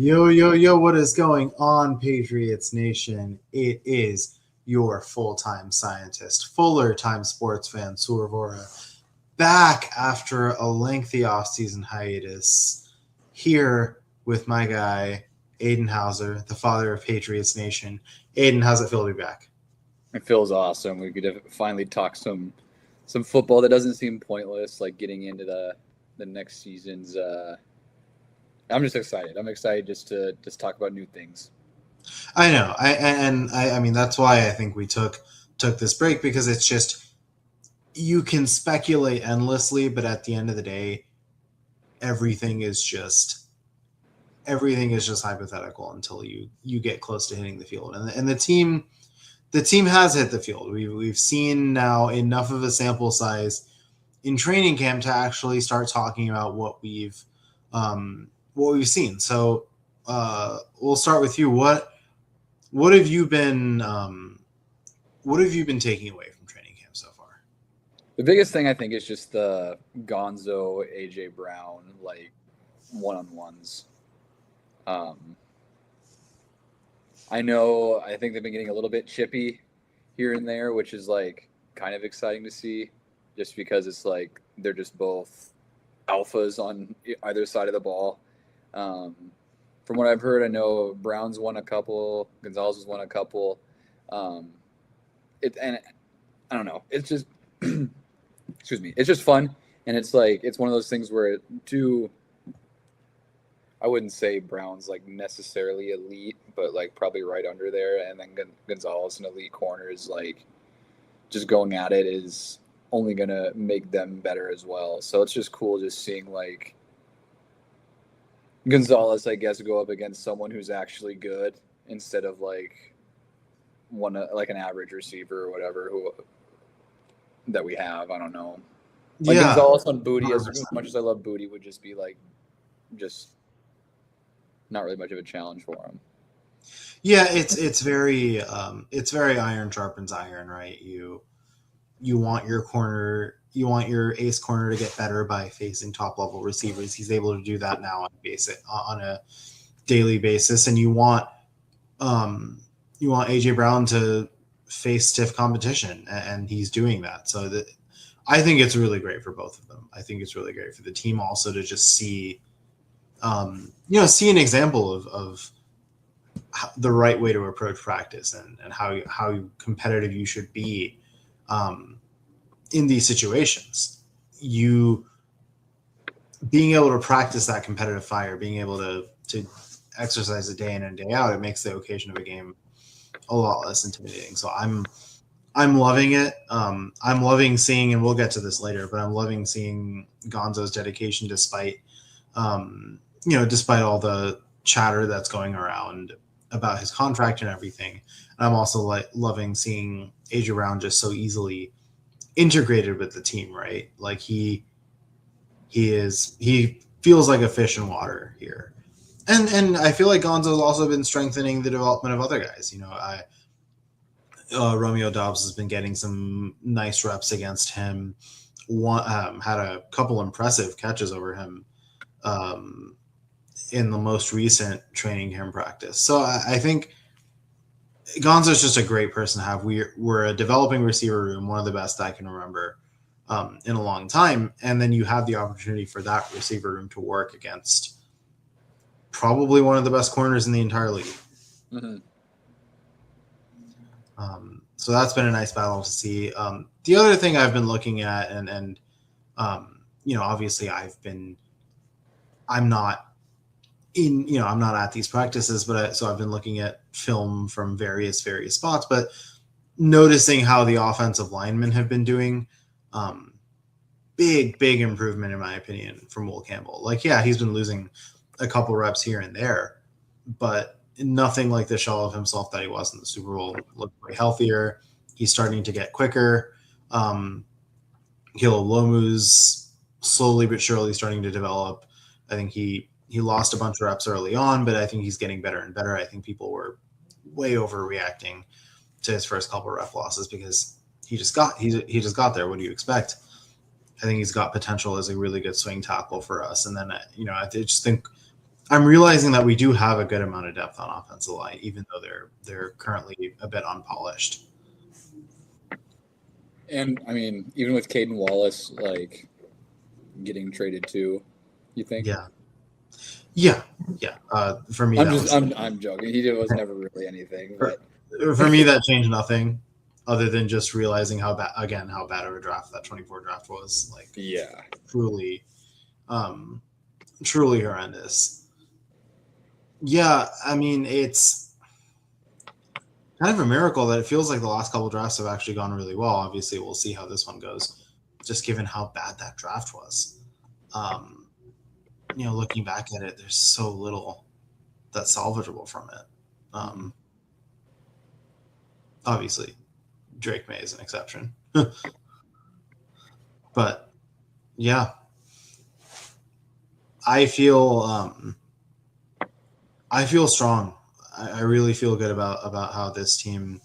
Yo, yo, yo, what is going on, Patriots Nation? It is your full-time scientist, fuller-time sports fan, Soor back after a lengthy off-season hiatus, here with my guy, Aiden Hauser, the father of Patriots Nation. Aiden, how's it feel to be back? It feels awesome. We could finally talk some football that doesn't seem pointless, like getting into the next season's. I'm just excited. I'm excited just to talk about new things. I know. I mean that's why I think we took this break, because it's just you can speculate endlessly, but at the end of the day, everything is just everything is just hypothetical until you get close to hitting the field, and the team has hit the field. We've seen now enough of a sample size in training camp to actually start talking about what we've seen. So we'll start with you. What have you been what have you been taking away from training camp so far? The biggest thing I think is just the Gonzo AJ Brown like one-on-ones. Um, I think they've been getting a little bit chippy here and there, which is like kind of exciting to see, just because it's like they're just both alphas on either side of the ball. Um, from what I've heard, I know Brown's won a couple, Gonzalez has won a couple. Um, and I don't know. It's just excuse me. It's just fun, and it's like it's one of those things where two. I wouldn't say Brown's like necessarily elite, but like probably right under there, and then Gonzalez, an elite corner, is like just going at it is only gonna make them better as well. So it's just cool just seeing like Gonzalez, I guess, go up against someone who's actually good instead of like one like an average receiver or whatever who that we have. I don't know. Like Yeah, Gonzalez on Booty, as 100%. much as I love Booty, would just be like just not really much of a challenge for him. Yeah, it's very iron sharpens iron, right? You want your corner, you want your ace corner to get better by facing top level receivers. He's able to do that now on a daily basis, and you want AJ Brown to face stiff competition, and he's doing that. So that I think it's really great for both of them. I think it's really great for the team also to just see an example of the right way to approach practice, and how competitive you should be um, in these situations. You being able to practice that competitive fire, being able to exercise it day in and day out, it makes the occasion of a game a lot less intimidating. So I'm loving it. I'm loving seeing, and we'll get to this later, but I'm loving seeing Gonzo's dedication despite all the chatter that's going around about his contract and everything. And I'm also loving seeing AJ Brown just so easily integrated with the team, right? Like he feels like a fish in water here. And I feel like Gonzo's also been strengthening the development of other guys. Romeo Dobbs has been getting some nice reps against him. Had a couple impressive catches over him um, in the most recent training camp practice. So I think Gonzo's just a great person to have. We're a developing receiver room, one of the best I can remember in a long time. And then you have the opportunity for that receiver room to work against probably one of the best corners in the entire league. Mm-hmm. So that's been a nice battle to see. The other thing I've been looking at, and obviously I'm not I'm not at these practices, so I've been looking at film from various spots, but noticing how the offensive linemen have been doing. Big improvement in my opinion from Will Campbell. Like, yeah, he's been losing a couple reps here and there, but nothing like the shell of himself that he was in the Super Bowl. Looked way healthier. He's starting to get quicker. Hilo Lomu's slowly but surely starting to develop. I think he lost a bunch of reps early on, but I think he's getting better and better. I think people were way overreacting to his first couple rep losses because he just got there. What do you expect? I think he's got potential as a really good swing tackle for us. And then I just think I'm realizing that we do have a good amount of depth on offensive line, even though they're currently a bit unpolished. And I mean, even with Caden Wallace like getting traded too, you think? Yeah. For me, I'm joking. He was never really anything, but for me that changed nothing, other than just realizing how bad of a draft that 24 draft was. Like, yeah, truly, truly horrendous. Yeah, I mean, it's kind of a miracle that it feels like the last couple drafts have actually gone really well. Obviously, we'll see how this one goes, just given how bad that draft was. Looking back at it, there's so little that's salvageable from it. Obviously, Drake May is an exception, but yeah, I feel strong. I really feel good about how this team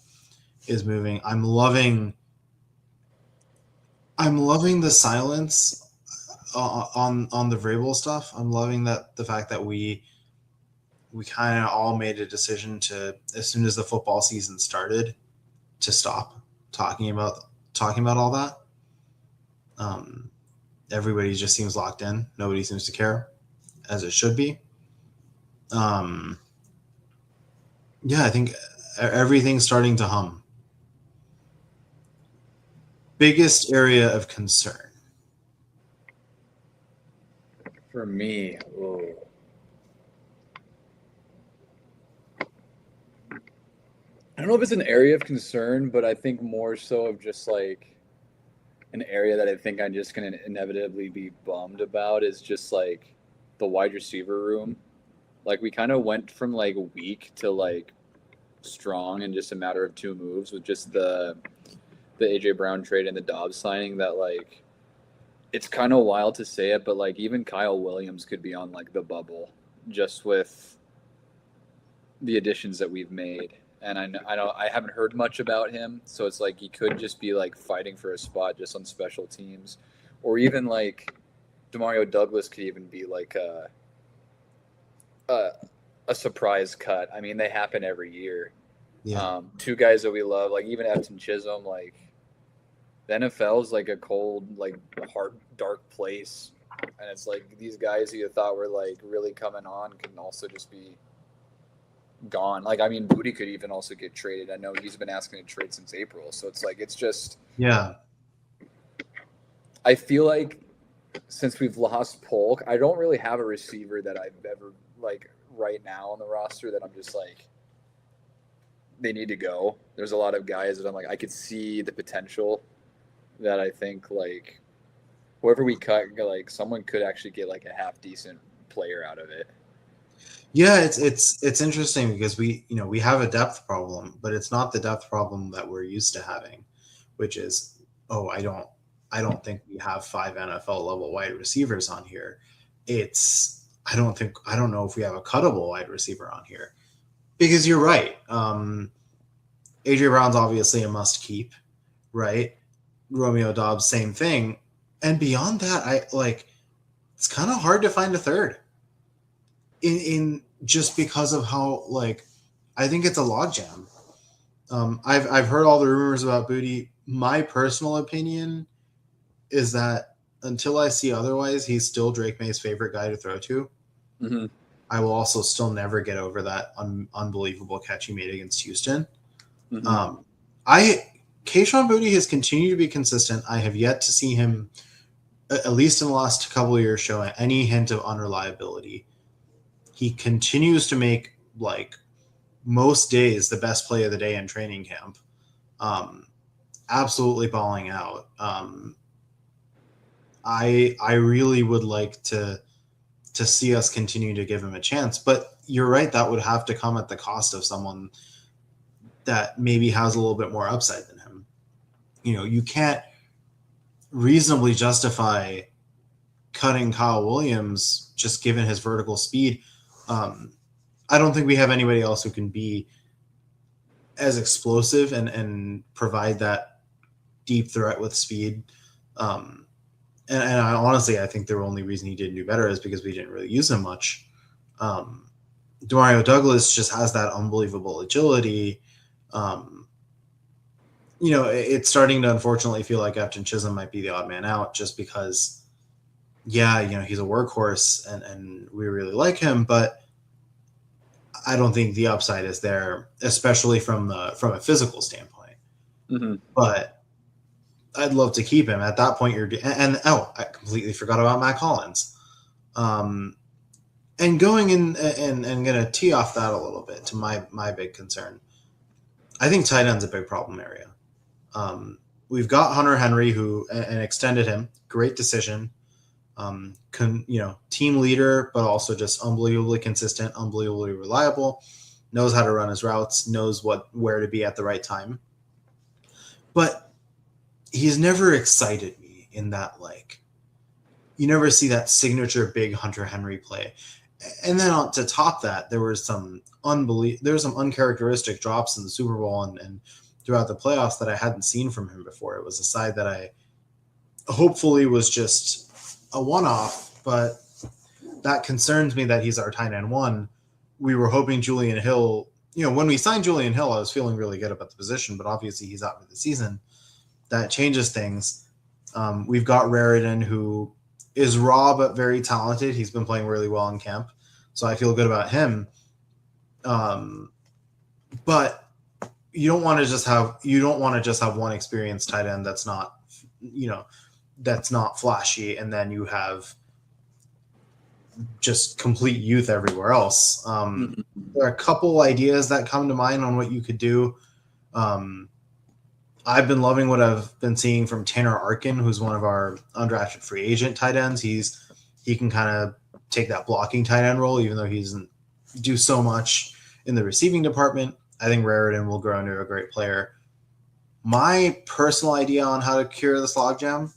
is moving. I'm loving the silence on the Vrabel stuff. I'm loving that the fact that we kind of all made a decision to, as soon as the football season started, to stop talking about all that. Everybody just seems locked in. Nobody seems to care, as it should be. Yeah, I think everything's starting to hum. Biggest area of concern for me, I don't know if it's an area of concern, but I think more so of just like an area that I think I'm just going to inevitably be bummed about is just like the wide receiver room. Like we kind of went from like weak to like strong in just a matter of 2 moves with just the AJ Brown trade and the Dobbs signing. That like it's kind of wild to say it, but like even Kyle Williams could be on like the bubble just with the additions that we've made. And I haven't heard much about him, so it's like he could just be like fighting for a spot just on special teams, or even like Demario Douglas could even be like a surprise cut. I mean, they happen every year. Yeah. 2 guys that we love, like even Efton Chisholm, like the NFL is like a cold, like hard, dark place, and it's like these guys who you thought were like really coming on can also just be gone. Like, I mean, Booty could even also get traded. I know he's been asking to trade since April, so it's like it's just. Yeah. I feel like since we've lost Polk, I don't really have a receiver that I've ever like right now on the roster that I'm just like they need to go. There's a lot of guys that I'm like I could see the potential that I think like whoever we cut, like someone could actually get like a half decent player out of it. Yeah, it's interesting because we have a depth problem, but it's not the depth problem that we're used to having, which is, I don't think we have 5 NFL level wide receivers on here. I don't know if we have a cuttable wide receiver on here, because you're right. AJ Brown's obviously a must keep, right? Romeo Dobbs, same thing. And beyond that, it's kind of hard to find a third. In just because of how I think it's a logjam. I've heard all the rumors about Booty. My personal opinion is that until I see otherwise, he's still Drake May's favorite guy to throw to. Mm-hmm. I will also still never get over that unbelievable catch he made against Houston. Mm-hmm. Kayshon Boutte has continued to be consistent. I have yet to see him, at least in the last couple of years, show any hint of unreliability. He continues to make most days the best play of the day in training camp. Absolutely balling out. I really would like to see us continue to give him a chance, but you're right, that would have to come at the cost of someone that maybe has a little bit more upside than him. You can't reasonably justify cutting Kyle Williams just given his vertical speed. I don't think we have anybody else who can be as explosive and provide that deep threat with speed. And I honestly think the only reason he didn't do better is because we didn't really use him much. Demario Douglas just has that unbelievable agility. It's starting to unfortunately feel like Efton Chisholm might be the odd man out just because, he's a workhorse and we really like him, but I don't think the upside is there, especially from a physical standpoint. Mm-hmm. But I'd love to keep him. At that point, I completely forgot about Matt Collins. And going in and going to tee off that a little bit to my big concern. I think tight end's a big problem area. We've got Hunter Henry, who and extended him. Great decision. Team leader, but also just unbelievably consistent, unbelievably reliable. Knows how to run his routes. Knows where to be at the right time. But he's never excited me in that, you never see that signature big Hunter Henry play. And then to top that, there were some uncharacteristic drops in the Super Bowl and throughout the playoffs that I hadn't seen from him before. It was a side that I hopefully was just a one-off, but that concerns me that he's our tight end one. We were hoping Julian Hill, when we signed Julian Hill, I was feeling really good about the position, but obviously he's out for the season. That changes things. We've got Raritan, who is raw but very talented. He's been playing really well in camp, so I feel good about him. But you don't want to just have one experienced tight end that's not flashy, and then you have just complete youth everywhere else. There are a couple ideas that come to mind on what you could do. I've been loving what I've been seeing from Tanner Arkin, who's one of our undrafted free agent tight ends. He can kind of take that blocking tight end role, even though he doesn't do so much in the receiving department. I think Raritan will grow into a great player. My personal idea on how to cure this logjam: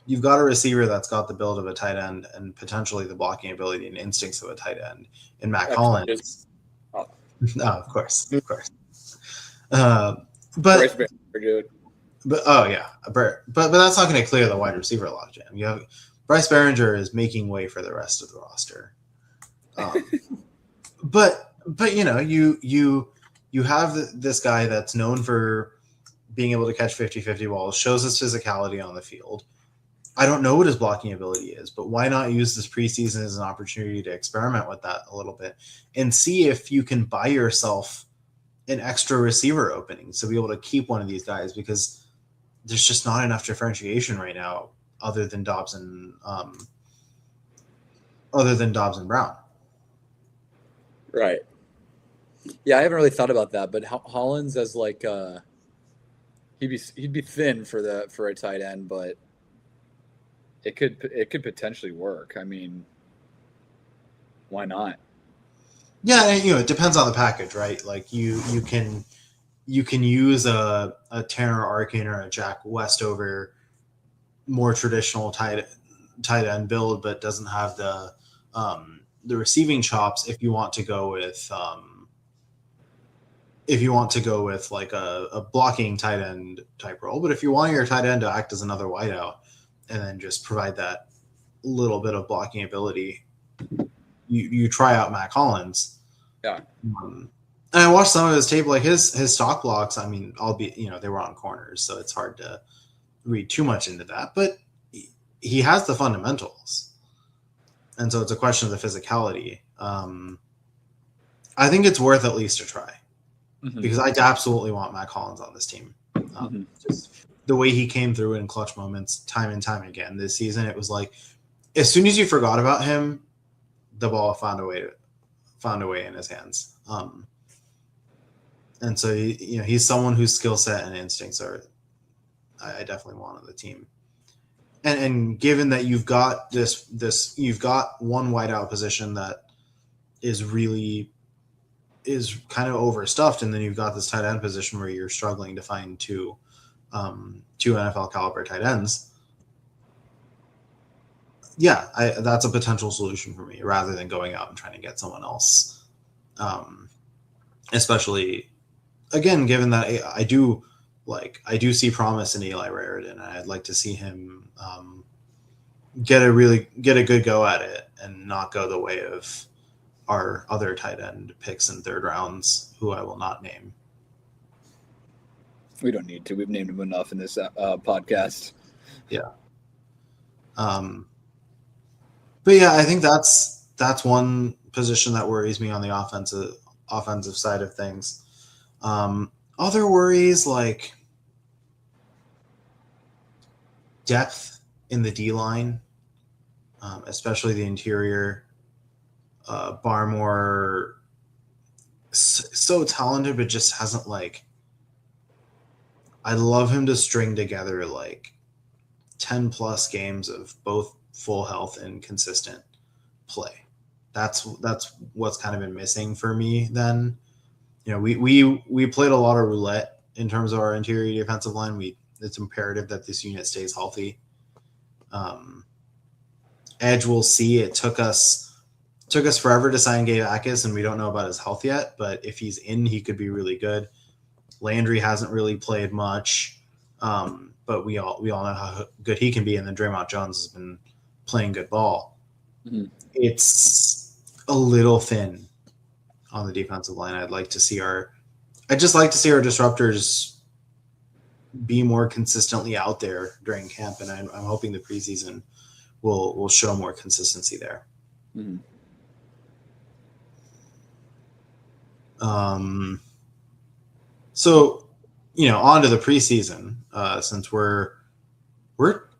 you've got a receiver that's got the build of a tight end and potentially the blocking ability and instincts of a tight end in Matt Collins. No, of course. But that's not going to clear the wide receiver logjam. Bryce Behringer is making way for the rest of the roster. But you have this guy that's known for being able to catch 50-50 balls, shows his physicality on the field. I don't know what his blocking ability is, but why not use this preseason as an opportunity to experiment with that a little bit and see if you can buy yourself an extra receiver opening to be able to keep one of these guys, because there's just not enough differentiation right now other than Dobbs and Brown. Right. Yeah, I haven't really thought about that, but Hollins as he'd be thin for a tight end, but it could potentially work. I mean, why not? Yeah, it depends on the package, right? Like you can use a Tanner Arkin or a Jack Westover more traditional tight end build, but doesn't have the receiving chops if you want to go with like a blocking tight end type role. But if you want your tight end to act as another wideout and then just provide that little bit of blocking ability, you try out Matt Collins. Yeah. And I watched some of his tape, like his stock blocks. I mean, albeit, they were on corners, so it's hard to read too much into that, but he has the fundamentals. And so it's a question of the physicality. I think it's worth at least a try, because I absolutely want Matt Collins on this team. Just the way he came through in clutch moments time and time again this season, it was like as soon as you forgot about him, the ball found a way in his hands. And so he's someone whose skill set and instincts I definitely want on the team. And given that you've got you've got one wideout position that is kind of overstuffed, and then you've got this tight end position where you're struggling to find two NFL caliber tight ends. Yeah, that's a potential solution for me rather than going out and trying to get someone else. Especially, again, given that I do see promise in Eli Raritan, and I'd like to see him get a good go at it and not go the way of our other tight end picks in third rounds, who I will not name. We don't need to. We've named him enough in this podcast. Yeah. But yeah, I think that's one position that worries me on the offensive side of things. Other worries like depth in the D line, especially the interior. Barmore, so talented, but just hasn't like. I'd love him to string together like 10 plus games of both full health and consistent play. That's what's kind of been missing for me. Then, we played a lot of roulette in terms of our interior defensive line. It's imperative that this unit stays healthy. Edge, we'll see. It took us forever to sign Gabe Akis, and we don't know about his health yet. But if he's in, he could be really good. Landry hasn't really played much, but we all know how good he can be. And then Draymond Jones has been playing good ball. Mm-hmm. It's a little thin on the defensive line. I'd just like to see our disruptors be more consistently out there during camp, and I'm hoping the preseason will show more consistency there. Mm-hmm. So, on to the preseason, since we're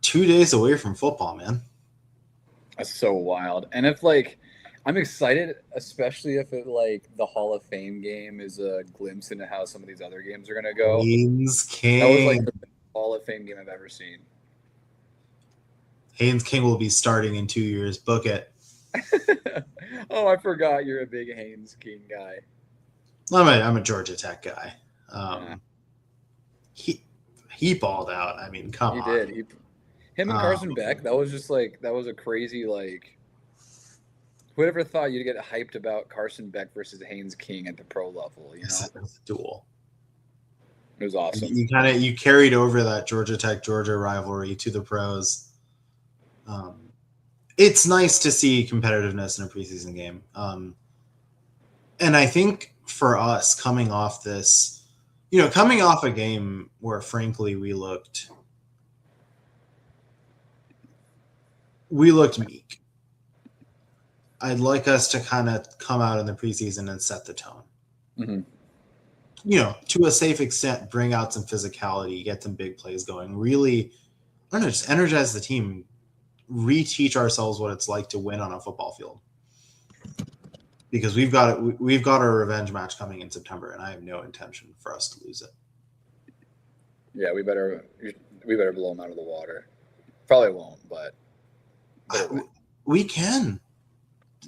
2 days away from football, man. That's so wild. And if I'm excited, especially if the Hall of Fame game is a glimpse into how some of these other games are going to go. Haynes King. That was the Hall of Fame game I've ever seen. Haynes King will be starting in 2 years. Book it. Oh, I forgot you're a big Haynes King guy. I'm a Georgia Tech guy. He balled out. I mean, come on. He did. Him and Carson Beck. That was just that was a crazy Who'd ever thought you'd get hyped about Carson Beck versus Haynes King at the pro level? It's a duel. It was awesome. You carried over that Georgia Tech Georgia rivalry to the pros. It's nice to see competitiveness in a preseason game. And I think for us coming off this, coming off a game where frankly we looked meek. I'd like us to kind of come out in the preseason and set the tone. Mm-hmm. To a safe extent, bring out some physicality, get some big plays going. Really, I don't know, just energize the team, reteach ourselves what it's like to win on a football field. Because we've got a revenge match coming in September, and I have no intention for us to lose it. Yeah, we better blow them out of the water. Probably won't, but we can.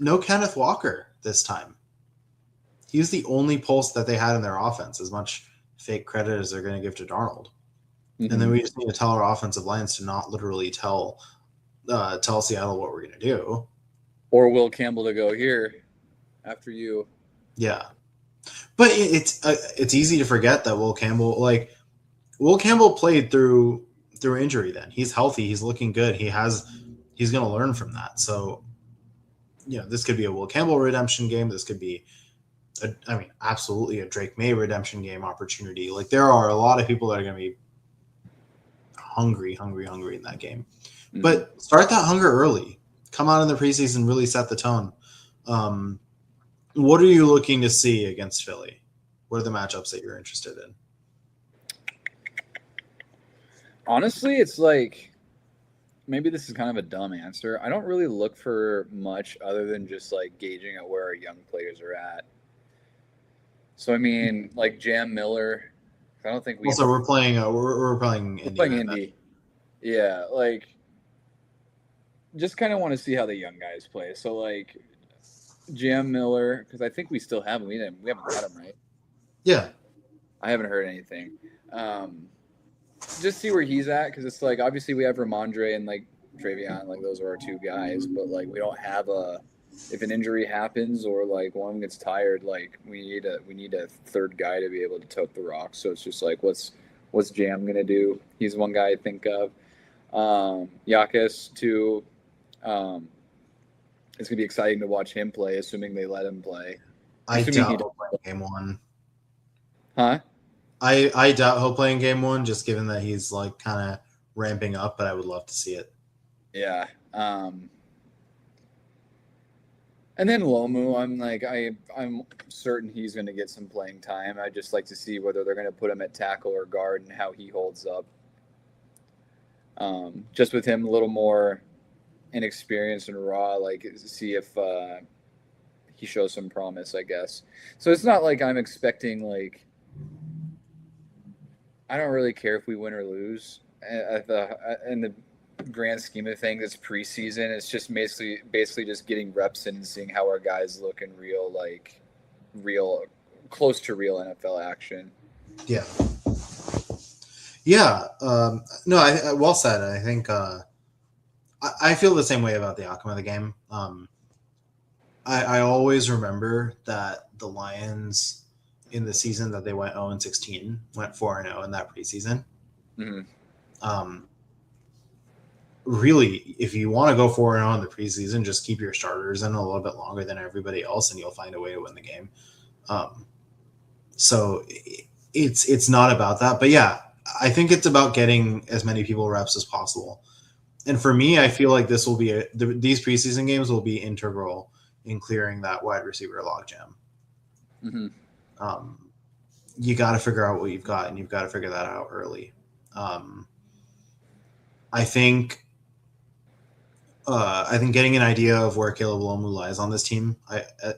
No Kenneth Walker this time. He was the only pulse that they had in their offense, as much fake credit as they're going to give to Darnold. Mm-hmm. And then we just need to tell our offensive lines to not literally tell Seattle what we're going to do. Or Will Campbell to go here after you. Yeah. But it's easy to forget that Will Campbell played through injury then. He's healthy. He's looking good. He's going to learn from that. So, this could be a Will Campbell redemption game. This could be, absolutely a Drake May redemption game opportunity. There are a lot of people that are going to be hungry in that game. Mm-hmm. But start that hunger early. Come out in the preseason, really set the tone. What are you looking to see against Philly? What are the matchups that you're interested in? Honestly, it's maybe this is kind of a dumb answer. I don't really look for much other than just gauging at where our young players are at. So Jam Miller, I don't think we. Also, we're playing Indy. We're playing Indy. Yeah, just kind of want to see how the young guys play. So Jam Miller, because I think we still have him. We haven't got him, right? Yeah. I haven't heard anything. Just see where he's at, because it's obviously we have Ramondre and Travion, those are our two guys, but we don't have if an injury happens or one of them gets tired, we need a third guy to be able to tote the rock. So it's just what's Jam gonna do? He's one guy I think of. Yakis too. It's going to be exciting to watch him play, assuming they let him play. I doubt he'll play in game one. Huh? I doubt he'll play in game one, just given that he's like kind of ramping up, but I would love to see it. Yeah. And then Lomu, I'm certain he's going to get some playing time. I'd just like to see whether they're going to put him at tackle or guard and how he holds up. Just with him a little more inexperienced and raw, like see if he shows some promise, I guess. So it's not like I'm expecting like I don't really care if we win or lose. In the grand scheme of things, it's preseason. It's just basically just getting reps in and seeing how our guys look in real close to real NFL action. Yeah. Yeah. No, well said. I think I feel the same way about the outcome of the game. I always remember that the Lions in the season that they went 0-16 went 4-0 in that preseason. Mm-hmm. Really, if you want to go 4-0 in the preseason, just keep your starters in a little bit longer than everybody else, and you'll find a way to win the game. So it's not about that, but yeah, I think it's about getting as many people reps as possible. And for me, I feel like this will be these preseason games will be integral in clearing that wide receiver logjam. Mm-hmm. You got to figure out what you've got, and you've got to figure that out early. I think getting an idea of where Caleb Lomu lies on this team,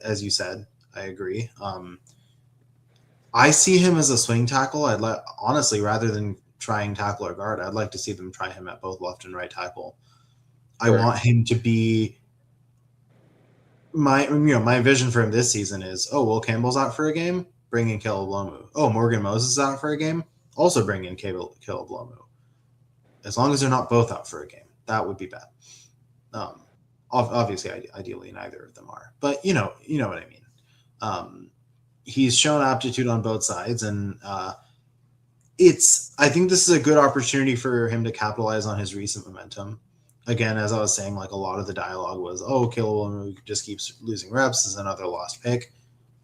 as you said, I agree. I see him as a swing tackle. Honestly, rather than trying tackle or guard, I'd like to see them try him at both left and right tackle. Sure. I want him to be my vision for him this season is, Will Campbell's out for a game, bring in Caleb Lomu. Morgan Moses is out for a game, also bring in Caleb Lomu. As long as they're not both out for a game, that would be bad. Obviously, ideally, neither of them are. But you know what I mean. He's shown aptitude on both sides, and I think this is a good opportunity for him to capitalize on his recent momentum. Again, as I was saying, like a lot of the dialogue was, Caleb Lomu just keeps losing reps. This is another lost pick.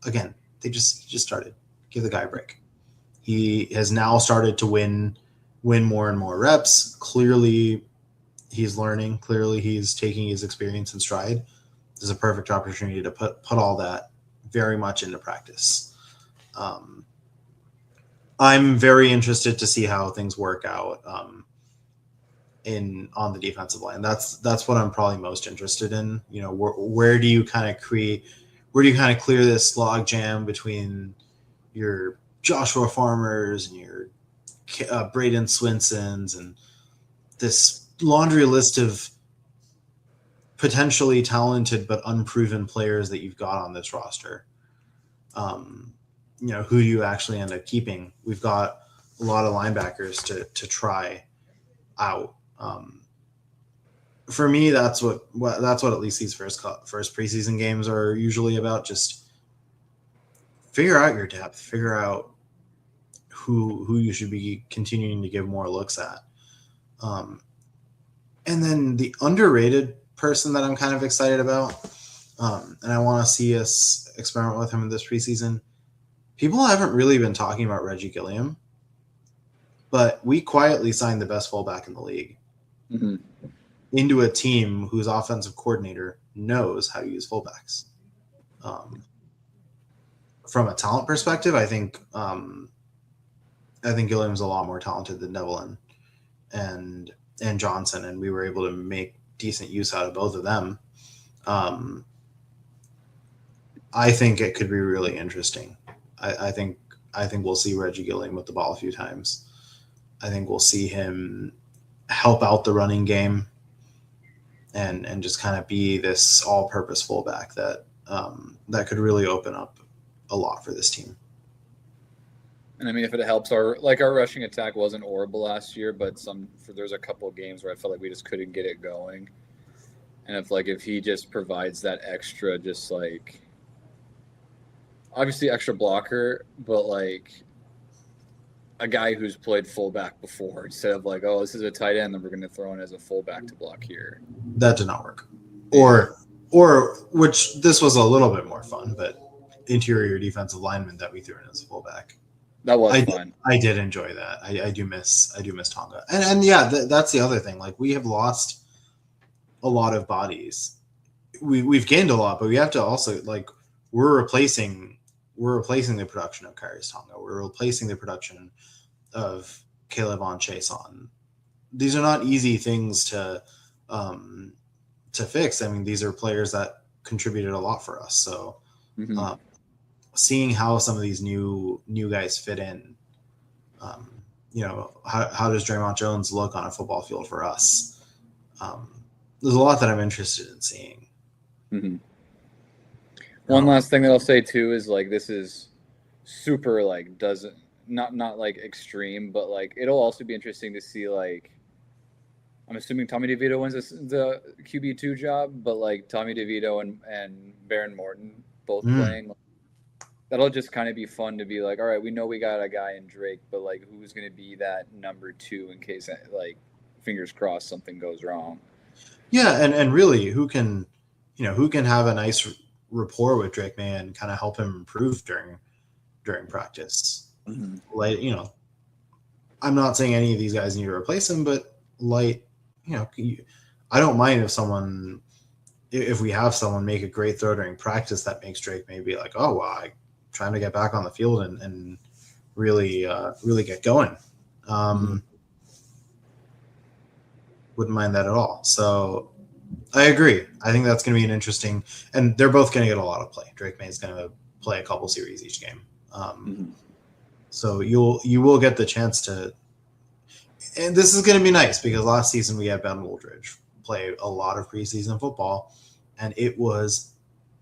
Again, he just started. Give the guy a break. He has now started to win more and more reps. Clearly, he's learning. Clearly, he's taking his experience in stride. This is a perfect opportunity to put all that very much into practice. I'm very interested to see how things work out on the defensive line. That's what I'm probably most interested in. Where do you kind of clear this log jam between your Joshua Farmers and your Braden Swinsons and this laundry list of potentially talented but unproven players that you've got on this roster. Who do you actually end up keeping? We've got a lot of linebackers to try out. For me, that's what at least these first preseason games are usually about. Just figure out your depth, figure out who you should be continuing to give more looks at. And then the underrated person that I'm kind of excited about, and I want to see us experiment with him in this preseason. People haven't really been talking about Reggie Gilliam, but we quietly signed the best fullback in the league into a team whose offensive coordinator knows how to use fullbacks. From a talent perspective, I think Gilliam's a lot more talented than Devlin and Johnson, and we were able to make decent use out of both of them. I think it could be really interesting. I think we'll see Reggie Gilliam with the ball a few times. I think we'll see him help out the running game and just kind of be this all-purpose fullback that could really open up a lot for this team. And I mean, if it helps, our rushing attack wasn't horrible last year, but there's a couple of games where I felt like we just couldn't get it going. And if he just provides that extra, just like obviously extra blocker, but like a guy who's played fullback before instead of this is a tight end that we're going to throw in as a fullback to block here. That did not work. or which this was a little bit more fun, but interior defensive lineman that we threw in as a fullback. That was fun. I did enjoy that. I do miss Tonga, and yeah, that's the other thing. Like, we have lost a lot of bodies. We've gained a lot, but we have to also, like, we're replacing the production of Karius Tonga. We're replacing the production of Caleb on Chason. These are not easy things to fix. I mean, these are players that contributed a lot for us. So seeing how some of these new guys fit in, how does Draymond Jones look on a football field for us? There's a lot that I'm interested in seeing. One last thing that I'll say too is, like, this is super, like, doesn't not like extreme, but like it'll also be interesting to see, like, I'm assuming Tommy DeVito wins the QB2 job, but like Tommy DeVito and Baron Morton both playing, that'll just kind of be fun to be like, all right, we know we got a guy in Drake, but like, who's going to be that number 2 in case, like, fingers crossed, something goes wrong. Yeah, and really, who can have a nice rapport with Drake May and kind of help him improve during practice. Like, I'm not saying any of these guys need to replace him, but I don't mind if we have someone make a great throw during practice that makes Drake May be like, oh, well, I'm trying to get back on the field and really get going. Wouldn't mind that at all. So I agree. I think that's going to be an interesting, and they're both going to get a lot of play. Drake May is going to play a couple series each game. So you will get the chance to, and this is going to be nice because last season we had Ben Wooldridge play a lot of preseason football, and it was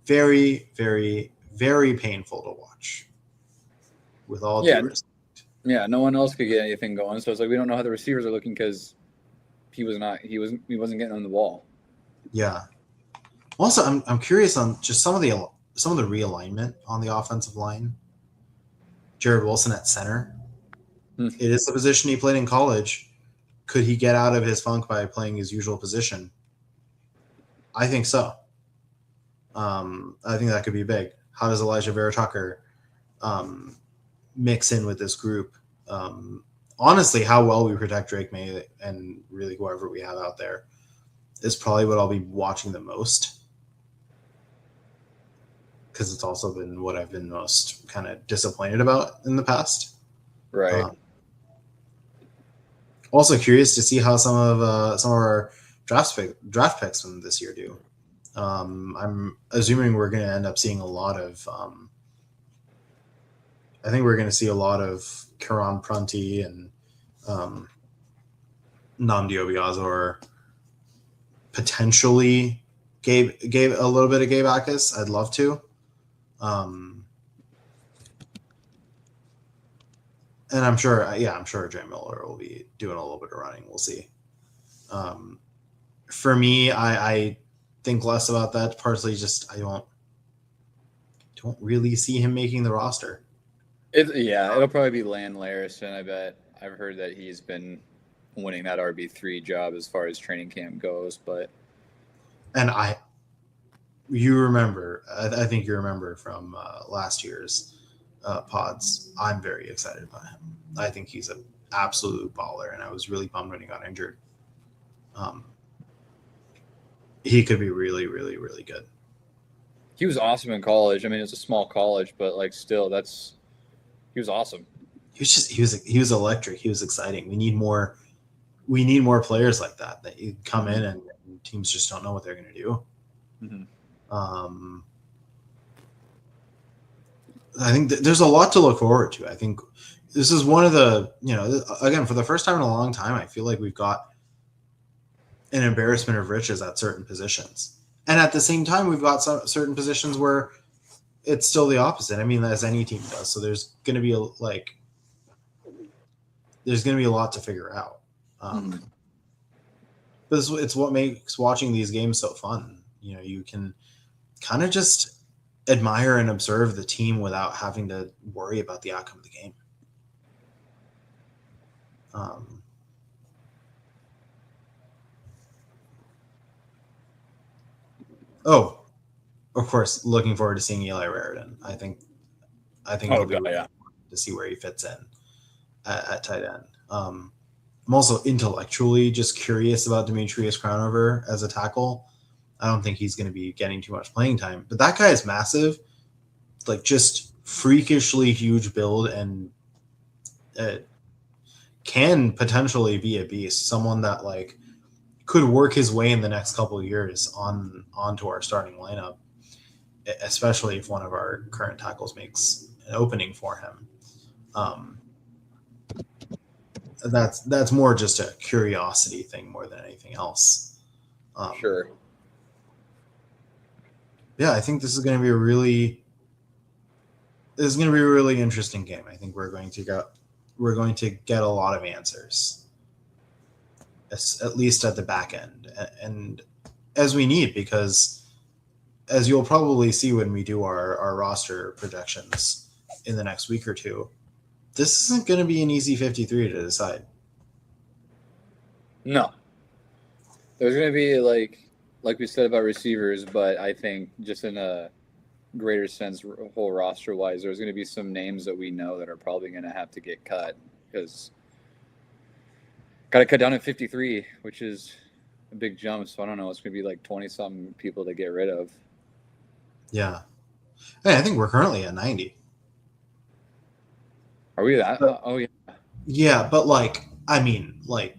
very, very, very painful to watch. With all due respect. Yeah, no one else could get anything going, so it's like we don't know how the receivers are looking because he wasn't getting on the ball. Yeah. Also, I'm curious on just some of the realignment on the offensive line. Jared Wilson at center. It is the position he played in college. Could he get out of his funk by playing his usual position? I think so. I think that could be big. How does Elijah Vera Tucker mix in with this group? Honestly, how well we protect Drake May and really whoever we have out there is probably what I'll be watching the most, because it's also been what I've been most kind of disappointed about in the past. Right. Also curious to see how some of our draft picks from this year do. I'm assuming we're going to end up seeing a lot of. I think we're going to see a lot of Karan Prunty and Nnamdi Obiazor, potentially Gabe a little bit of Gabe Akis. I'd love to. And I'm sure Dre Miller will be doing a little bit of running. We'll see. For me, I think less about that. Partially just I don't really see him making the roster. It'll probably be Lan Larison. I bet. I've heard that he's been winning that RB3 job as far as training camp goes. But I think you remember from last year's pods. I'm very excited about him. I think he's an absolute baller, and I was really bummed when he got injured. He could be really, really, really good. He was awesome in college. I mean, it's a small college, but like still, he was awesome. He was electric. He was exciting. We need more players like that you come in and teams just don't know what they're going to do. I think there's a lot to look forward to. I think this is one of the, again, for the first time in a long time, I feel like we've got an embarrassment of riches at certain positions. And at the same time, we've got certain positions where it's still the opposite. I mean, as any team does. So there's going to be a lot to figure out. But it's what makes watching these games so fun. You can kind of just admire and observe the team without having to worry about the outcome of the game. Oh, of course, looking forward to seeing Eli Raritan. I think Oh it'll be god, really yeah. fun to see where he fits in at tight end. I'm also intellectually just curious about Demetrius Crownover as a tackle. I don't think he's going to be getting too much playing time, but that guy is massive, like just freakishly huge build, and can potentially be a beast. Someone that like could work his way in the next couple of years onto our starting lineup, especially if one of our current tackles makes an opening for him. Um, that's more just a curiosity thing more than anything else. Sure. Yeah, I think this is going to be a really interesting game. I think we're going to get a lot of answers, at least at the back end, and as we need, because as you'll probably see when we do our roster projections in the next week or two, this isn't going to be an easy 53 to decide. No. There's going to be like we said about receivers, but I think just in a greater sense, whole roster wise, there's going to be some names that we know that are probably going to have to get cut because got to cut down at 53, which is a big jump. So I don't know. It's going to be like 20-something people to get rid of. Yeah. Hey, I think we're currently at 90. Are we that? But, oh, yeah. Yeah, but like, I mean, like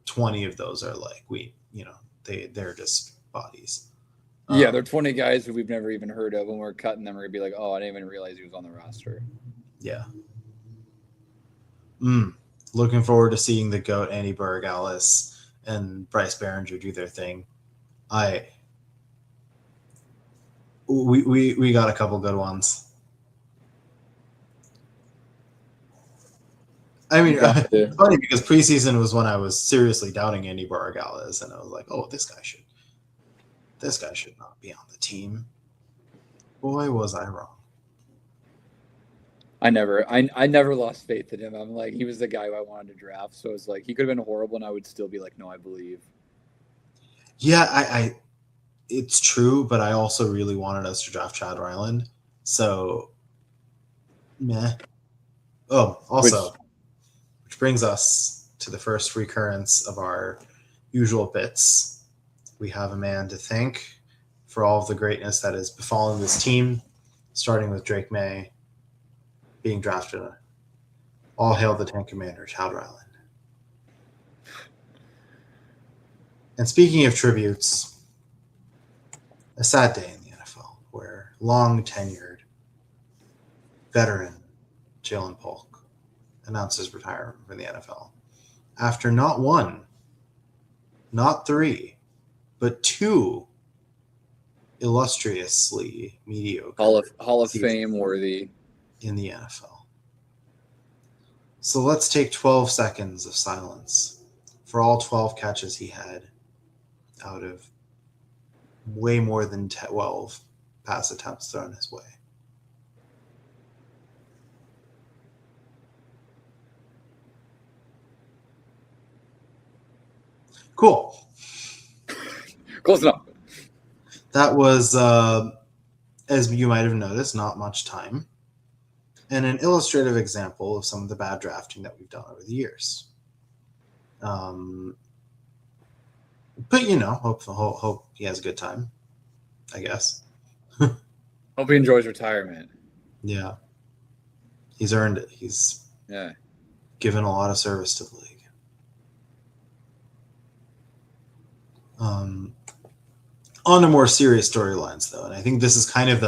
20 of those are like, they're just bodies. Yeah, they're 20 guys who we've never even heard of. When we're cutting them, we're going to be like, oh, I didn't even realize he was on the roster. Yeah. Looking forward to seeing the GOAT, Andy Burgalius, and Bryce Behringer do their thing. We got a couple good ones. I mean, it's funny because preseason was when I was seriously doubting Andy Burgalius, and I was like, oh, this guy should not be on the team. Boy, was I wrong. I never lost faith in him. I'm like, he was the guy who I wanted to draft. So it's like he could have been horrible, and I would still be like, no, I believe. Yeah, it's true, but I also really wanted us to draft Chad Ryland. So, meh. Oh, also, which brings us to the first recurrence of our usual bits. We have a man to thank for all of the greatness that has befallen this team, starting with Drake May being drafted. All hail the Tank Commander, Chad Ryland. And speaking of tributes, a sad day in the NFL where long-tenured veteran Jalen Polk announced his retirement from the NFL after not one, not three, but two illustriously mediocre Hall of Fame worthy in the NFL. So let's take 12 seconds of silence for all 12 catches he had out of way more than 12 pass attempts thrown his way. Cool. Close enough. That was, as you might have noticed, not much time, and an illustrative example of some of the bad drafting that we've done over the years. But hope he has a good time, I guess. Hope he enjoys retirement. Yeah, he's earned it. He's given a lot of service to the league. On to more serious storylines, though, and I think this is kind of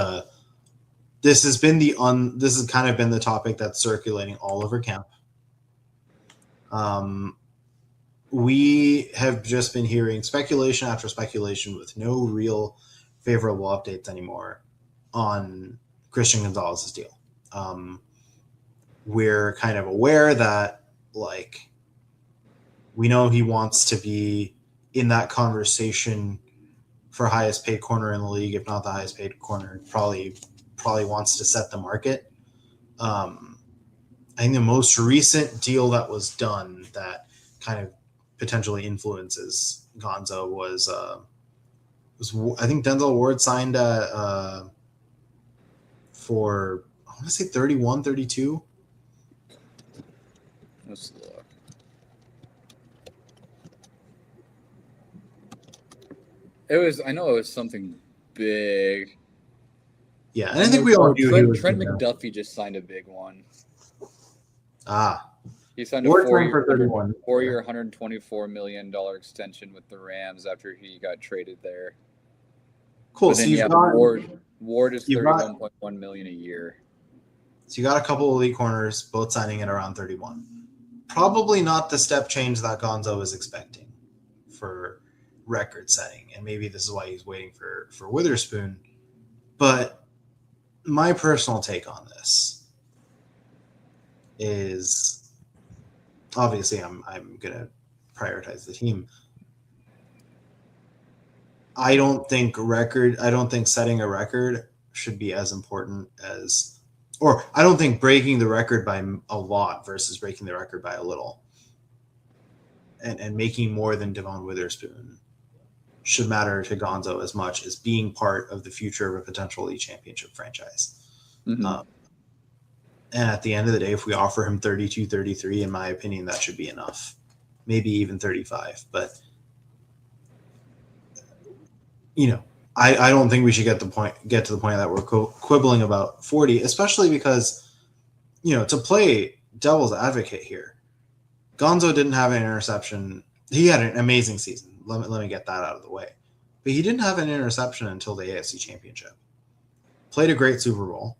this has kind of been the topic that's circulating all over camp. We have just been hearing speculation after speculation with no real favorable updates anymore on Christian Gonzalez's deal. We're kind of aware that, like, we know he wants to be in that conversation for highest paid corner in the league, if not the highest paid corner. Probably wants to set the market. I think the most recent deal that was done that kind of potentially influences Gonzo was I think Denzel Ward signed for, I want to say 31, 32. Let's look. I know it was something big. Yeah, and I think we all knew he was Trent McDuffie just signed a big one. He signed Ward a signed for 31. four-year, $124 million extension with the Rams after he got traded there. Cool. But then, Ward is $31.1 million a year. So you got a couple of elite corners, both signing at around 31. Probably not the step change that Gonzo was expecting for record setting, and maybe this is why he's waiting for Witherspoon. But my personal take on this is, obviously I'm gonna prioritize the team. I don't think setting a record should be as important as, or I don't think breaking the record by a lot versus breaking the record by a little and making more than Devon Witherspoon should matter to Gonzo as much as being part of the future of a potential league championship franchise. Mm-hmm. And at the end of the day, if we offer him 32, 33, in my opinion, that should be enough. Maybe even 35. But, I don't think we should get to the point that we're quibbling about 40, especially because, to play devil's advocate here, Gonzo didn't have an interception. He had an amazing season. Let me get that out of the way. But he didn't have an interception until the AFC Championship. Played a great Super Bowl,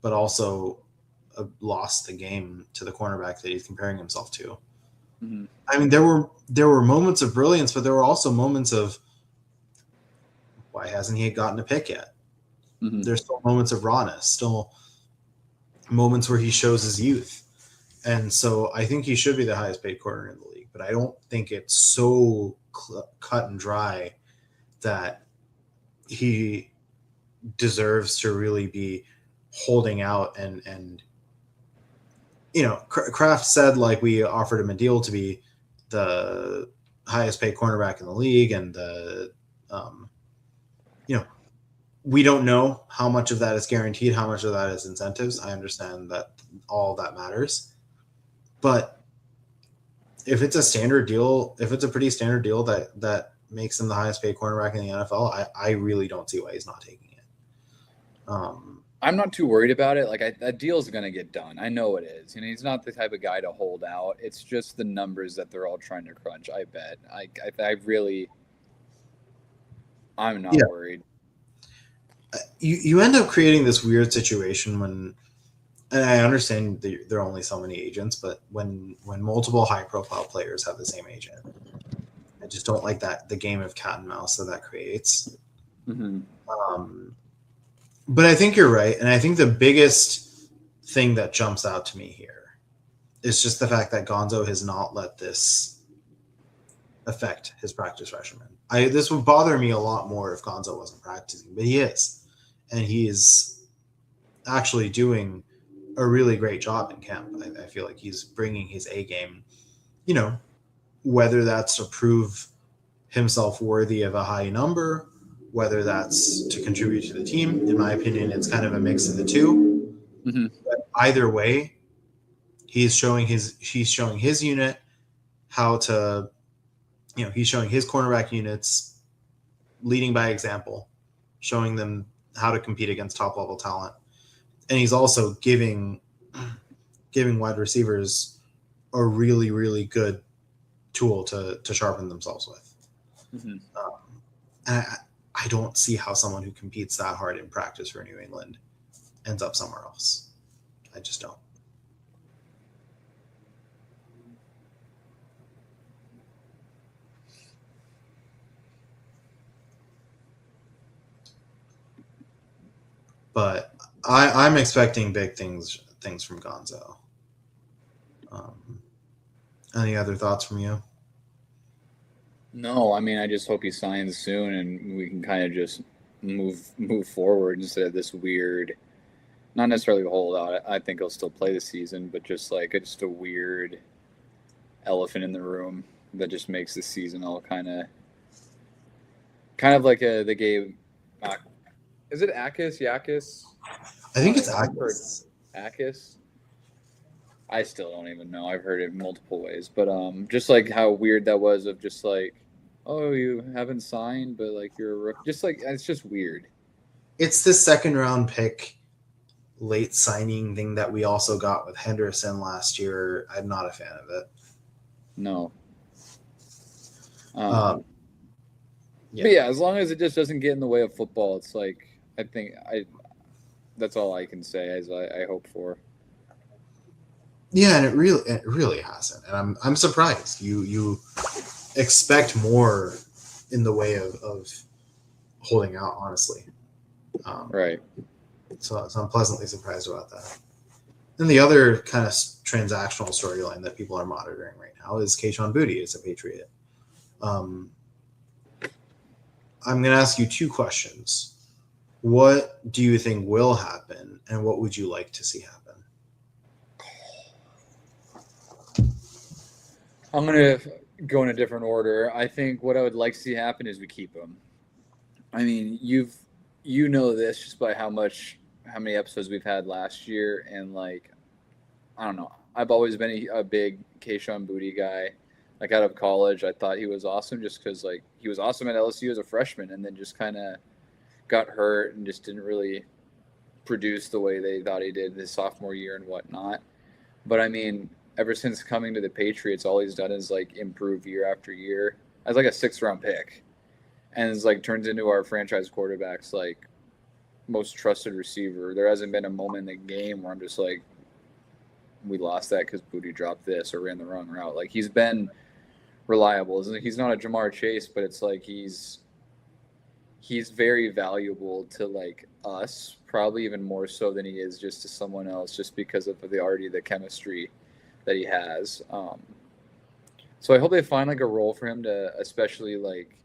but also lost the game to the cornerback that he's comparing himself to. Mm-hmm. I mean, there were moments of brilliance, but there were also moments of, why hasn't he gotten a pick yet? Mm-hmm. There's still moments of rawness, still moments where he shows his youth. And so I think he should be the highest paid corner in the league, but I don't think it's so cut and dry that he deserves to really be holding out. And Kraft said, like, we offered him a deal to be the highest paid cornerback in the league, and we don't know how much of that is guaranteed, how much of that is incentives. I understand that all that matters. But if it's a standard deal, if it's a pretty standard deal that makes him the highest paid cornerback in the NFL, I really don't see why he's not taking it. I'm not too worried about it. Like, that deal's going to get done. I know it is. He's not the type of guy to hold out. It's just the numbers that they're all trying to crunch, I bet. I'm not worried. You end up creating this weird situation when, and I understand there are only so many agents, but when multiple high-profile players have the same agent, I just don't like the game of cat and mouse that creates. Mm-hmm. But I think you're right, and I think the biggest thing that jumps out to me here is just the fact that Gonzo has not let this affect his practice regimen. This would bother me a lot more if Gonzo wasn't practicing, but he is. And he is actually doing a really great job in camp. I feel like he's bringing his A game, whether that's to prove himself worthy of a high number, whether that's to contribute to the team. In my opinion, it's kind of a mix of the two. Mm-hmm. But either way, he's showing his unit how to, he's showing his cornerback units, leading by example, showing them how to compete against top level talent. And he's also giving wide receivers a really, really good tool to sharpen themselves with. Mm-hmm. And I don't see how someone who competes that hard in practice for New England ends up somewhere else. I just don't. But I'm expecting big things from Gonzo. Any other thoughts from you? No, I mean, I just hope he signs soon and we can kind of just move forward instead of this weird, not necessarily a holdout. I think he'll still play the season, but just a weird elephant in the room that just makes the season all kind of Kind of like the game. Is it Akis? Yakis? I think it's I've heard Agnes. Akis. I still don't even know. I've heard it multiple ways, but just like how weird that was of just like, oh, you haven't signed, but like you're a rook. Just like it's just weird. It's the second round pick late signing thing that we also got with Henderson last year. I'm not a fan of it. No. Yeah. But yeah, as long as it just doesn't get in the way of football, it's like I think that's all I can say as I hope for. Yeah, and it really hasn't, and I'm surprised. You expect more in the way of holding out, honestly. Right. So I'm pleasantly surprised about that. And the other kind of transactional storyline that people are monitoring right now is Kayshon Boutte as a Patriot. I'm going to ask you two questions. What do you think will happen, and what would you like to see happen? I'm going to go in a different order. I think what I would like to see happen is we keep him. I mean, you know this just by how many episodes we've had last year, and like I don't know. I've always been a big Kayshon Boutte guy. Like out of college, I thought he was awesome just because like he was awesome at LSU as a freshman, and then just kind of got hurt and just didn't really produce the way they thought he did his sophomore year and whatnot. But I mean, ever since coming to the Patriots, all he's done is like improve year after year. As like a 6th-round pick, and it's like turns into our franchise quarterback's like most trusted receiver. There hasn't been a moment in the game where I'm just like, we lost that because Boutte dropped this or ran the wrong route. Like he's been reliable. He's not a Jamar Chase, but it's like he's very valuable to like us, probably even more so than he is just to someone else, just because of the chemistry that he has. So I hope they find like a role for him to especially like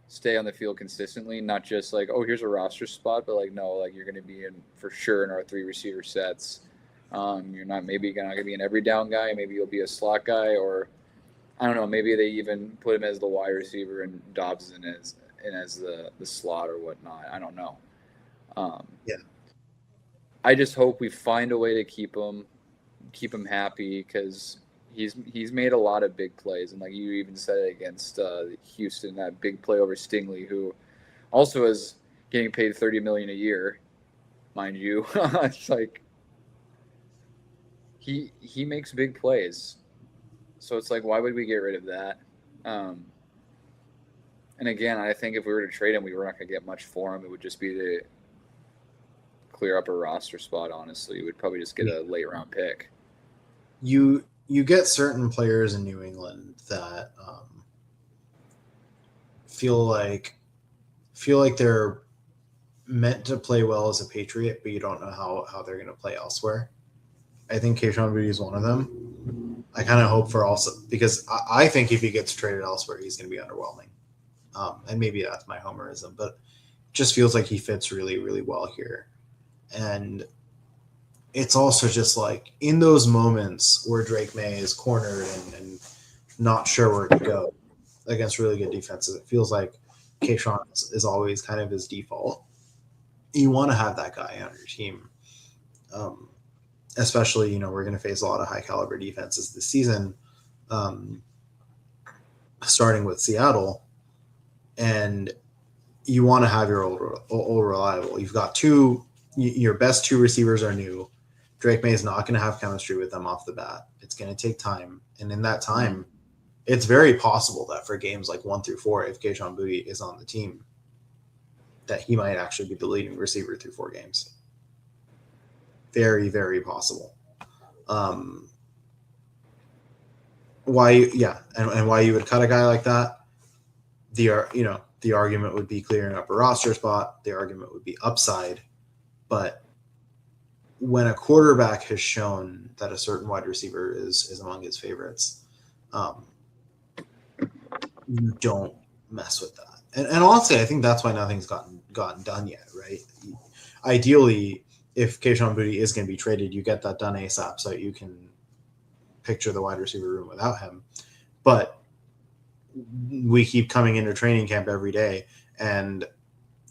stay on the field consistently, not just like, oh, here's a roster spot, but like, no, like you're going to be in for sure in our 3 receiver sets. You're not maybe not going to be an every down guy. Maybe you'll be a slot guy, or I don't know. Maybe they even put him as the wide receiver and Dobbs as the slot or whatnot. I don't know. Yeah. I just hope we find a way to keep him happy, because he's made a lot of big plays, and like you even said it against Houston, that big play over Stingley, who also is getting paid $30 million a year, mind you. It's like he makes big plays, so it's like, why would we get rid of that? And again, I think if we were to trade him, we were not going to get much for him. It would just be to clear up a roster spot. Honestly, we'd probably just get a late round pick. You get certain players in New England that feel like they're meant to play well as a Patriot, but you don't know how they're going to play elsewhere. I think Kayshon Boutte is one of them. I kind of hope for also, because I think if he gets traded elsewhere, he's going to be underwhelming. And maybe that's my homerism, but it just feels like he fits really, really well here. And it's also just like in those moments where Drake May is cornered and not sure where to go against really good defenses, it feels like Kayshon is always kind of his default. You want to have that guy on your team. Especially, we're going to face a lot of high caliber defenses this season, starting with Seattle, and you want to have your old reliable. You've got your best 2 receivers are new. Drake May is not going to have chemistry with them off the bat. It's going to take time. And in that time, it's very possible that for games like 1 through 4, if Kayshon Boutte is on the team, that he might actually be the leading receiver through 4 games. Very, very possible. Why you would cut a guy like that? The argument would be clearing up a roster spot. The argument would be upside. But when a quarterback has shown that a certain wide receiver is among his favorites, you don't mess with that. And honestly, I think that's why nothing's gotten done yet, right? Ideally, if Kayshon Boutte is going to be traded, you get that done ASAP so you can picture the wide receiver room without him. But we keep coming into training camp every day and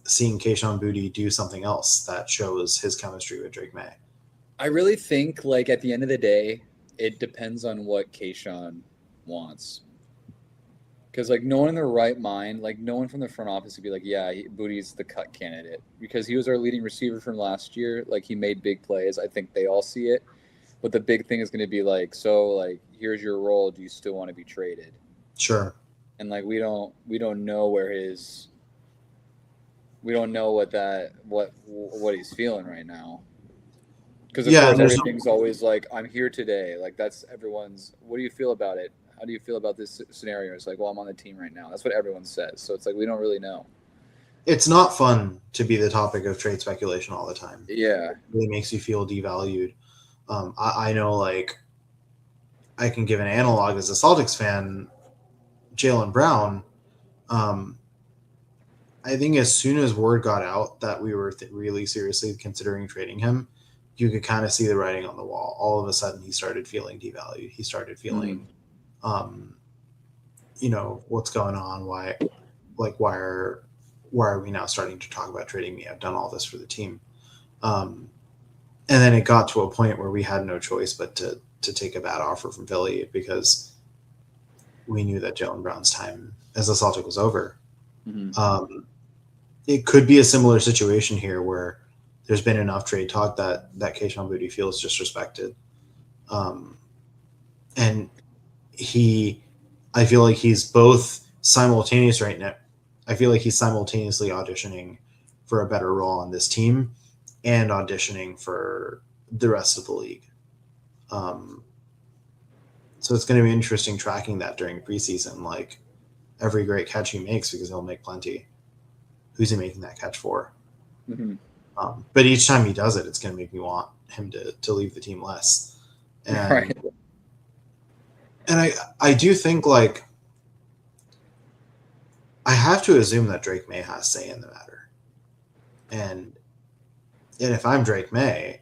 seeing Keishon Boutte do something else that shows his chemistry with Drake May. I really think, like, at the end of the day, it depends on what Keishon wants. Because, like, no one in their right mind, like, no one from the front office would be like, yeah, Boutte's the cut candidate. Because he was our leading receiver from last year. Like, he made big plays. I think they all see it. But the big thing is going to be, like, so, like, here's your role. Do you still want to be traded? Sure. And, like, we don't know where his – we don't know what he's feeling right now. Because, of course, everything's always like, I'm here today. Like, that's everyone's – what do you feel about it? How do you feel about this scenario? It's like, well, I'm on the team right now. That's what everyone says. So it's like, we don't really know. It's not fun to be the topic of trade speculation all the time. Yeah. It really makes you feel devalued. I know, like, I can give an analog as a Celtics fan, Jaylen Brown. I think as soon as word got out that we were really seriously considering trading him, you could kind of see the writing on the wall. All of a sudden, he started feeling devalued. He started feeling, what's going on? Why are we now starting to talk about trading me? I've done all this for the team. And then it got to a point where we had no choice but to take a bad offer from Philly because we knew that Jaylen Brown's time as a Celtic was over. Mm-hmm. It could be a similar situation here where there's been enough trade talk that Keishon Boutte feels disrespected. And I feel like he's both simultaneous right now. I feel like he's simultaneously auditioning for a better role on this team and auditioning for the rest of the league. So it's going to be interesting tracking that during preseason, like every great catch he makes, because he'll make plenty. Who's he making that catch for? Mm-hmm. But each time he does it, it's going to make me want him to leave the team less. And, right. And I do think, like, I have to assume that Drake May has say in the matter. And if I'm Drake May,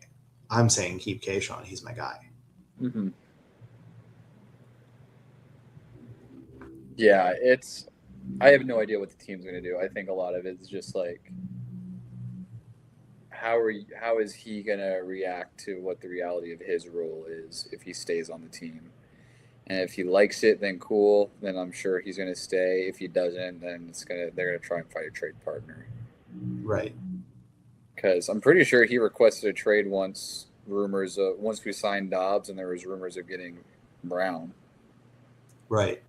I'm saying keep Keishon. He's my guy. Mm-hmm. Yeah, I have no idea what the team's going to do. I think a lot of it is just like, how is he going to react to what the reality of his role is if he stays on the team? And if he likes it, then cool. Then I'm sure he's going to stay. If he doesn't, then they're going to try and find a trade partner. Right. Because I'm pretty sure he requested a trade once we signed Dobbs, and there was rumors of getting Brown. Right.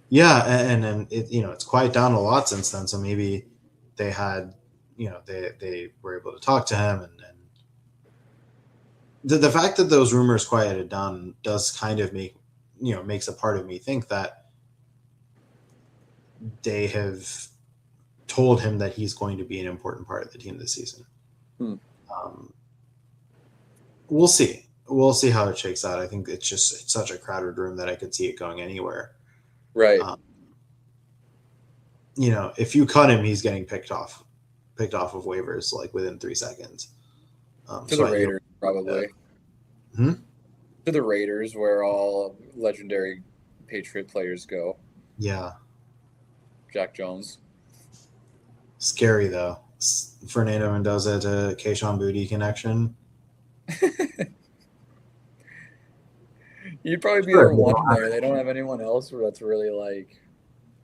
Yeah, and it, it's quiet down a lot since then. So maybe they had, they were able to talk to him, and the fact that those rumors quieted down does kind of makes a part of me think that they have told him that he's going to be an important part of the team this season. We'll see. We'll see how it shakes out. I think it's such a crowded room that I could see it going anywhere. Right. If you cut him, he's getting picked off of waivers like within 3 seconds. To the Raiders, probably. To the Raiders, where all legendary Patriot players go. Yeah. Jack Jones. Scary, though. Fernando Mendoza to Keishon Boutte connection. You'd probably be their one there. They don't have anyone else where that's really like.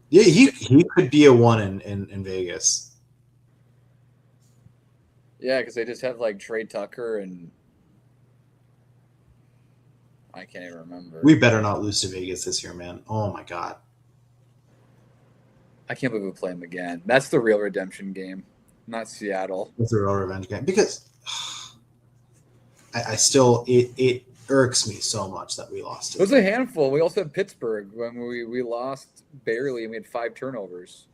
Yeah, he could be a one in Vegas. Yeah, because they just have like Trey Tucker and I can't even remember. We better not lose to Vegas this year, man. Oh my God. I can't believe we play them again. That's the real redemption game, not Seattle. That's the real revenge game, because I still it irks me so much that we lost. It was a handful. We also had Pittsburgh when we lost barely, and we had 5 turnovers.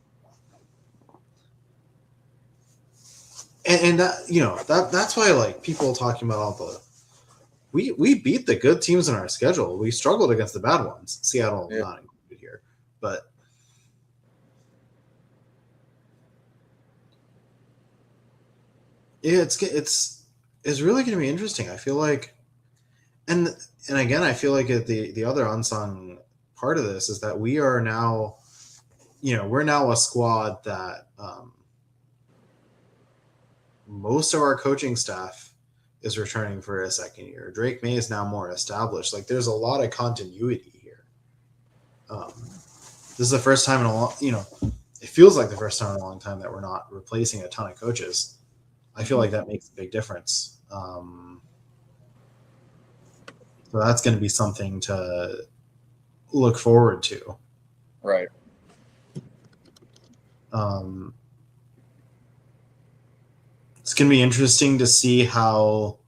And that's why, like, people talking about all the we beat the good teams in our schedule. We struggled against the bad ones. Seattle not included here, but yeah, it's really going to be interesting. I feel like, and again, I feel like the other unsung part of this is that we are now, we're now a squad that most of our coaching staff is returning for a second year. Drake May is now more established. Like there's a lot of continuity here. This is the first time in a long, it feels like the first time in a long time that we're not replacing a ton of coaches. I feel like that makes a big difference. So that's going to be something to look forward to. Right. It's going to be interesting to see how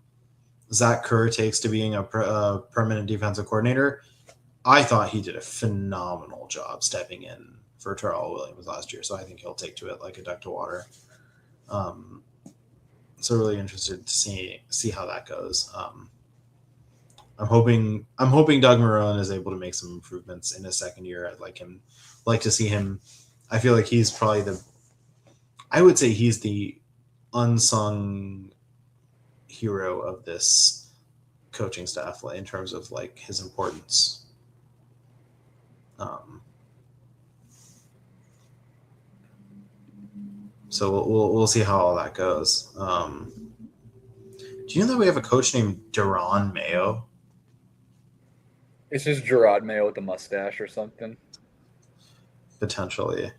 Zach Kerr takes to being a permanent defensive coordinator. I thought he did a phenomenal job stepping in for Terrell Williams last year, so I think he'll take to it like a duck to water. So really interested to see how that goes. I'm hoping Doug Marrone is able to make some improvements in his second year. I'd like to see him. I feel like he's probably I would say he's the unsung hero of this coaching staff in terms of like his importance. So we'll see how all that goes. Do you know that we have a coach named Deron Mayo? It's just Gerard Mayo with a mustache or something. Potentially.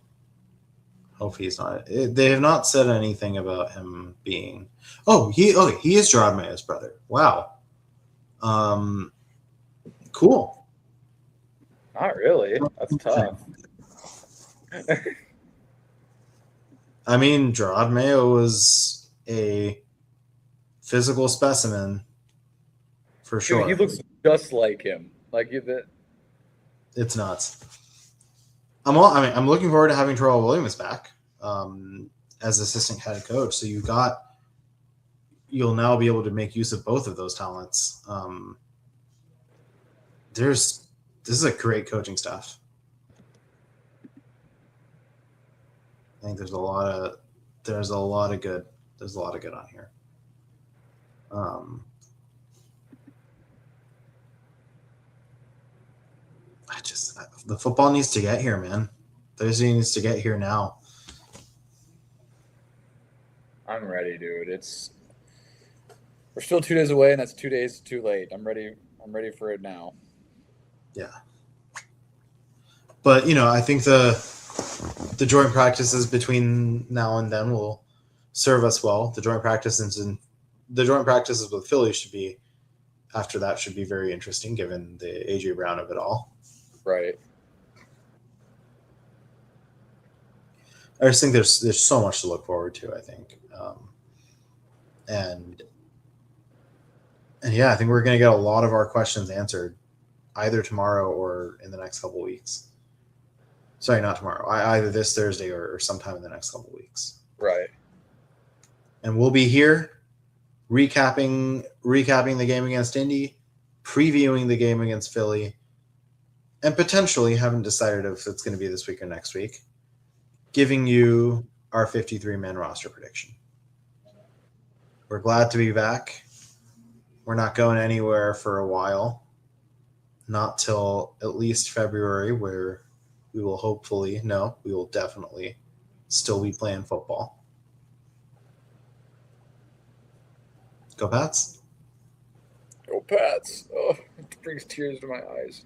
Hope he's not. They have not said anything about him being. He is Gerard Mayo's brother. Wow. Cool. Not really. That's tough. I mean, Gerard Mayo was a physical specimen for sure. He looks just like him. It's nuts. I'm looking forward to having Terrell Williams back as assistant head coach. So you'll now be able to make use of both of those talents. This is a great coaching staff. I think there's a lot of good on here. The football needs to get here, man. Thursday needs to get here now. I'm ready, dude. We're still 2 days away, and that's 2 days too late. I'm ready for it now. Yeah. But I think the joint practices between now and then will serve us well. The joint practices with Philly should be very interesting given the AJ Brown of it all. Right. I just think there's so much to look forward to, I think. And yeah, I think we're going to get a lot of our questions answered either tomorrow or in the next couple of weeks. Sorry, not tomorrow. Either this Thursday or sometime in the next couple of weeks. Right. And we'll be here recapping the game against Indy, previewing the game against Philly, and potentially haven't decided if it's going to be this week or next week, giving you our 53-man roster prediction. We're glad to be back. We're not going anywhere for a while, not till at least February, where we will definitely still be playing football. Go Pats. Go Pats. Oh, it brings tears to my eyes.